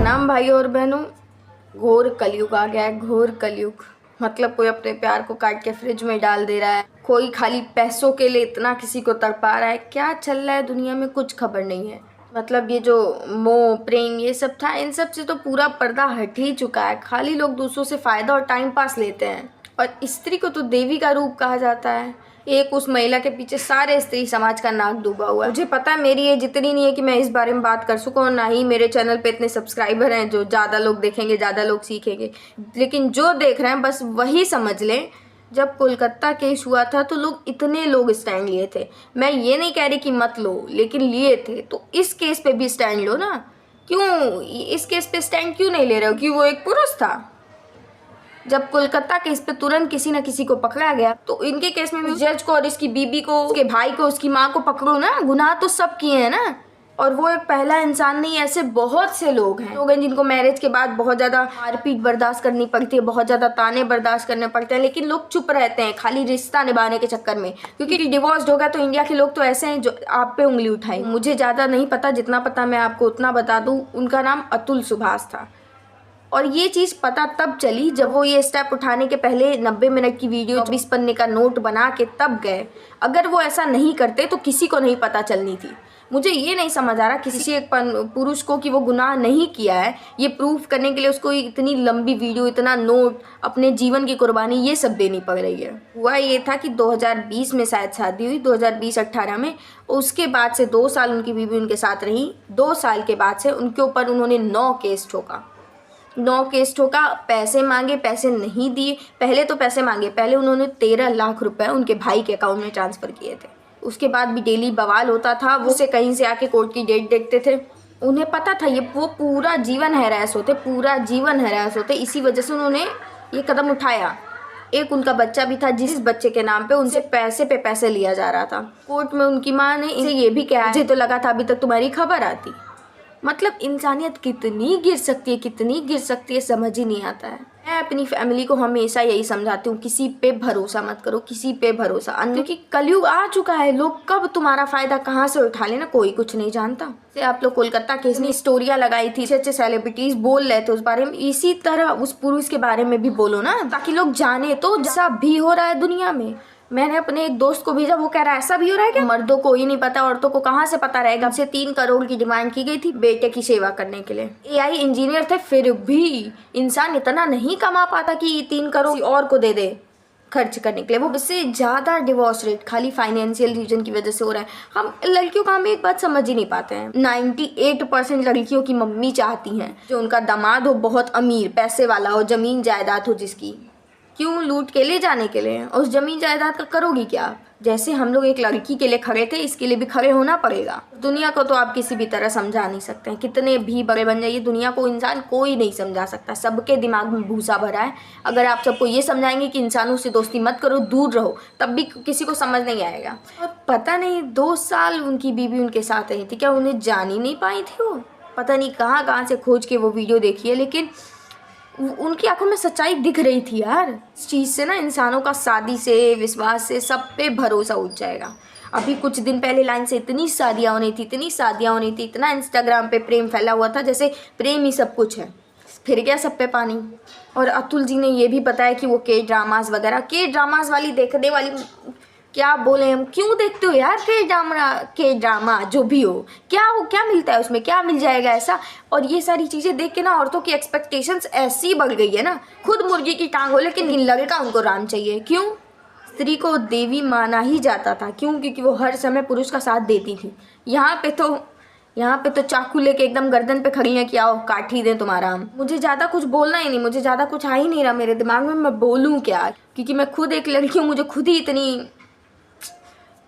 प्रणाम भाई और बहनों। घोर कलयुग आ गया है, घोर कलयुग। मतलब कोई अपने प्यार को काट के फ्रिज में डाल दे रहा है, कोई खाली पैसों के लिए इतना किसी को तड़पा रहा है। क्या चल रहा है दुनिया में कुछ खबर नहीं है। मतलब ये जो मोह प्रेम ये सब था, इन सब से तो पूरा पर्दा हट ही चुका है। खाली लोग दूसरों से फायदा और टाइम पास लेते हैं। और स्त्री को तो देवी का रूप कहा जाता है। एक उस महिला के पीछे सारे स्त्री समाज का नाक डूबा हुआ है। मुझे पता है मेरी एज इतनी नहीं है कि मैं इस बारे में बात कर सकूं, और ना ही मेरे चैनल पे इतने सब्सक्राइबर हैं जो ज़्यादा लोग देखेंगे, ज़्यादा लोग सीखेंगे। लेकिन जो देख रहे हैं बस वही समझ लें, जब कोलकाता केस हुआ था तो इतने लोग स्टैंड लिए थे। मैं ये नहीं कह रही कि मत लो, लेकिन लिए थे तो इस केस पे भी स्टैंड लो ना। क्यों इस केस पे स्टैंड क्यों नहीं ले रहे हो कि वो एक पुरुष था? जब कोलकाता केस पे तुरंत किसी न किसी को पकड़ा गया, तो इनके केस में भी जज को और इसकी बीबी को, उसके भाई को, उसकी माँ को पकड़ो ना। गुनाह तो सब किए हैं ना। और वो एक पहला इंसान नहीं, ऐसे बहुत से लोग हैं जिनको मैरिज के बाद बहुत ज़्यादा मारपीट बर्दाश्त करनी पड़ती है, बहुत ज़्यादा ताने बर्दाश्त करने पड़ते हैं, लेकिन लोग चुप रहते हैं खाली रिश्ता निभाने के चक्कर में। क्योंकि डिवोर्स होगा तो इंडिया के लोग तो ऐसे हैं जो आप पे उंगली उठाए। मुझे ज़्यादा नहीं पता, जितना पता मैं आपको उतना बता दूँ। उनका नाम अतुल सुभाष था। और ये चीज़ पता तब चली जब वो ये स्टेप उठाने के पहले 90 मिनट की वीडियो 24 पन्ने का नोट बना के तब गए। अगर वो ऐसा नहीं करते तो किसी को नहीं पता चलनी थी। मुझे ये नहीं समझ आ रहा किसी एक पुरुष को कि वो गुनाह नहीं किया है, ये प्रूफ करने के लिए उसको इतनी लंबी वीडियो, इतना नोट, अपने जीवन की कुर्बानी ये सब देनी पड़ रही है। हुआ ये था कि 2020 में शायद शादी हुई, 2020-18 में। उसके बाद से 2 साल उनकी बीवी उनके साथ रही। 2 साल के बाद से उनके ऊपर उन्होंने 9 केस ठोका। 9 केस ठोका, पैसे मांगे, पैसे नहीं दिए। पहले तो पैसे मांगे, पहले उन्होंने 13 लाख रुपए उनके भाई के अकाउंट में ट्रांसफ़र किए थे। उसके बाद भी डेली बवाल होता था। वो से कहीं से आके कोर्ट की डेट देखते थे। उन्हें पता था ये वो पूरा जीवन हैरेस होते, पूरा जीवन हैरेस होते। इसी वजह से उन्होंने ये कदम उठाया। एक उनका बच्चा भी था, जिस बच्चे के नाम पे उनसे पैसे पे पैसे लिया जा रहा था। कोर्ट में उनकी माँ ने इसे ये भी कहा, मुझे तो लगा था अभी तक तुम्हारी खबर आती। मतलब इंसानियत कितनी गिर सकती है, कितनी गिर सकती है, समझ ही नहीं आता है। मैं अपनी फैमिली को हमेशा यही समझाती हूँ, किसी पे भरोसा मत करो, किसी पे भरोसा। क्योंकि कलयुग आ चुका है। लोग कब तुम्हारा फायदा कहाँ से उठा लेना कोई कुछ नहीं जानता। जैसे आप लोग कोलकाता केस में स्टोरियाँ लगाई थी, अच्छे सेलिब्रिटीज बोल रहे थे उस बारे में, इसी तरह उस पुरुष के बारे में भी बोलो ना, ताकि लोग जाने तो जैसा भी हो रहा है दुनिया में। मैंने अपने एक दोस्त को भेजा, वो कह रहा है ऐसा भी हो रहा है क्या? मर्दों को ही नहीं पता, औरतों को कहाँ से पता रहेगा। हमसे 3 करोड़ की डिमांड की गई थी बेटे की सेवा करने के लिए। AI इंजीनियर थे, फिर भी इंसान इतना नहीं कमा पाता कि 3 करोड़ और को दे दे खर्च करने के लिए। वो इससे ज़्यादा डिवोर्स रेट खाली फाइनेंशियल रीजन की वजह से हो रहा है। हम लड़कियों का हम एक बात समझ ही नहीं पाते हैं। 98% लड़कियों की मम्मी चाहती हैं जो उनका दामाद हो बहुत अमीर, पैसे वाला हो, ज़मीन जायदाद हो जिसकी। क्यों? लूट के ले जाने के लिए। उस जमीन जायदाद का करोगी क्या आप? जैसे हम लोग एक लड़की के लिए खड़े थे, इसके लिए भी खड़े होना पड़ेगा। दुनिया को तो आप किसी भी तरह समझा नहीं सकते हैं। कितने भी बड़े बन जाइए, दुनिया को इंसान कोई नहीं समझा सकता। सबके दिमाग में भूसा भरा है। अगर आप सबको ये समझाएंगे कि इंसानों से दोस्ती मत करो, दूर रहो, तब भी किसी को समझ नहीं आएगा। और पता नहीं 2 साल उनकी बीवी उनके साथ रही थी, क्या उन्हें जान ही नहीं पाई थी? वो पता नहीं कहाँ कहाँ से खोज के वो वीडियो देखी है, लेकिन उनकी आंखों में सच्चाई दिख रही थी यार। इस चीज़ से ना इंसानों का शादी से, विश्वास से, सब पे भरोसा उठ जाएगा। अभी कुछ दिन पहले लाइन से इतनी शादियाँ होनी थी, इतनी शादियाँ होनी थी, इतना इंस्टाग्राम पे प्रेम फैला हुआ था जैसे प्रेम ही सब कुछ है। फिर गया सब पे पानी। और अतुल जी ने ये भी बताया कि वो के ड्रामास वाली देखने वाली, क्या बोले हम, क्यों देखते हो यार के ड्रामा जो भी हो? क्या मिलता है उसमें, क्या मिल जाएगा ऐसा? और ये सारी चीज़ें देख के ना औरतों की एक्सपेक्टेशंस ऐसी बढ़ गई है ना। खुद मुर्गी की टांग हो लेकिन लड़का उनको राम चाहिए। क्यों? स्त्री को देवी माना ही जाता था। क्यों? क्योंकि वो हर समय पुरुष का साथ देती थी। यहाँ पे तो चाकू लेके एकदम गर्दन पे खड़ी है कि आओ काट ही दें तुम्हारा हम। मुझे ज़्यादा कुछ बोलना ही नहीं, मुझे ज़्यादा कुछ आ ही नहीं रहा मेरे दिमाग में, मैं बोलूँ क्या? क्योंकि मैं खुद एक लड़की हूँ, मुझे खुद ही इतनी,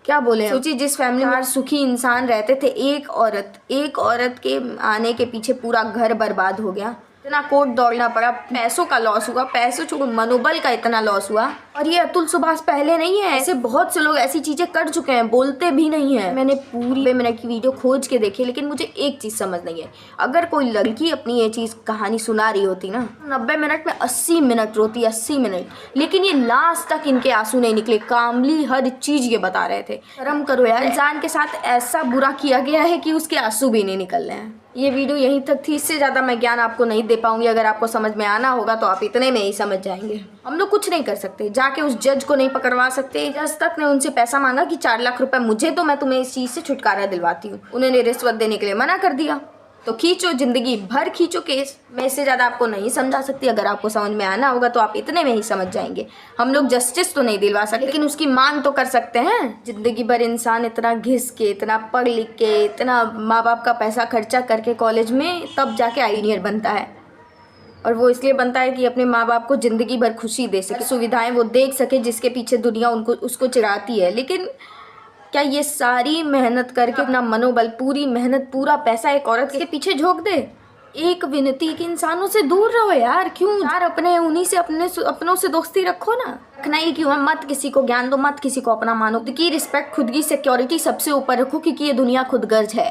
क्या बोले। सोचिए जिस फैमिली में सुखी इंसान रहते थे, एक औरत के आने के पीछे पूरा घर बर्बाद हो गया। इतना कोर्ट दौड़ना पड़ा, पैसों का लॉस हुआ, पैसों छोड़ो मनोबल का इतना लॉस हुआ। और ये अतुल सुभाष पहले नहीं है, ऐसे बहुत से लोग ऐसी चीजें कर चुके हैं, बोलते भी नहीं है। मैंने पूरी 90 मिनट की वीडियो खोज के देखी, लेकिन मुझे एक चीज समझ नहीं है, अगर कोई लड़की अपनी ये चीज कहानी सुना रही होती ना, 90 मिनट में 80 मिनट रोती, 80 मिनट, लेकिन ये लास्ट तक इनके आंसू नहीं निकले, कामली हर चीज ये बता रहे थे। शर्म करो यार, इंसान के साथ ऐसा बुरा किया गया है कि उसके आंसू भी नहीं निकल रहे हैं। ये वीडियो यहीं तक थी, इससे ज़्यादा मैं ज्ञान आपको नहीं दे पाऊंगी। अगर आपको समझ में आना होगा तो आप इतने में ही समझ जाएंगे। हम लोग कुछ नहीं कर सकते, जाके उस जज को नहीं पकड़वा सकते। जज तक ने उनसे पैसा मांगा कि 4 लाख रुपए मुझे तो मैं तुम्हें इस चीज़ से छुटकारा दिलवाती हूँ। उन्होंने रिश्वत देने के लिए मना कर दिया, तो खींचो, जिंदगी भर खींचो केस। मैं इससे ज़्यादा आपको नहीं समझा सकती। अगर आपको समझ में आना होगा तो आप इतने में ही समझ जाएंगे। हम लोग जस्टिस तो नहीं दिलवा सकते, लेकिन उसकी मांग तो कर सकते हैं। जिंदगी भर इंसान इतना घिस के, इतना पढ़ लिख के, इतना माँ बाप का पैसा खर्चा करके कॉलेज में, तब जाके इंजीनियर बनता है। और वो इसलिए बनता है कि अपने माँ बाप को ज़िंदगी भर खुशी दे सके, सुविधाएँ वो देख सके जिसके पीछे दुनिया उसको चिढ़ाती है। लेकिन क्या ये सारी मेहनत करके, अपना मनोबल, पूरी मेहनत, पूरा पैसा एक औरत के पीछे झोंक दे? एक विनती कि इंसानों से दूर रहो यार। क्यों यार, अपने उन्हीं से अपनों से दोस्ती रखो ना। रखना ही क्यों है? मत किसी को ज्ञान दो, मत किसी को अपना मानो। खुद की रिस्पेक्ट, खुद की सिक्योरिटी सबसे ऊपर रखो, क्योंकि ये दुनिया खुदगर्ज है।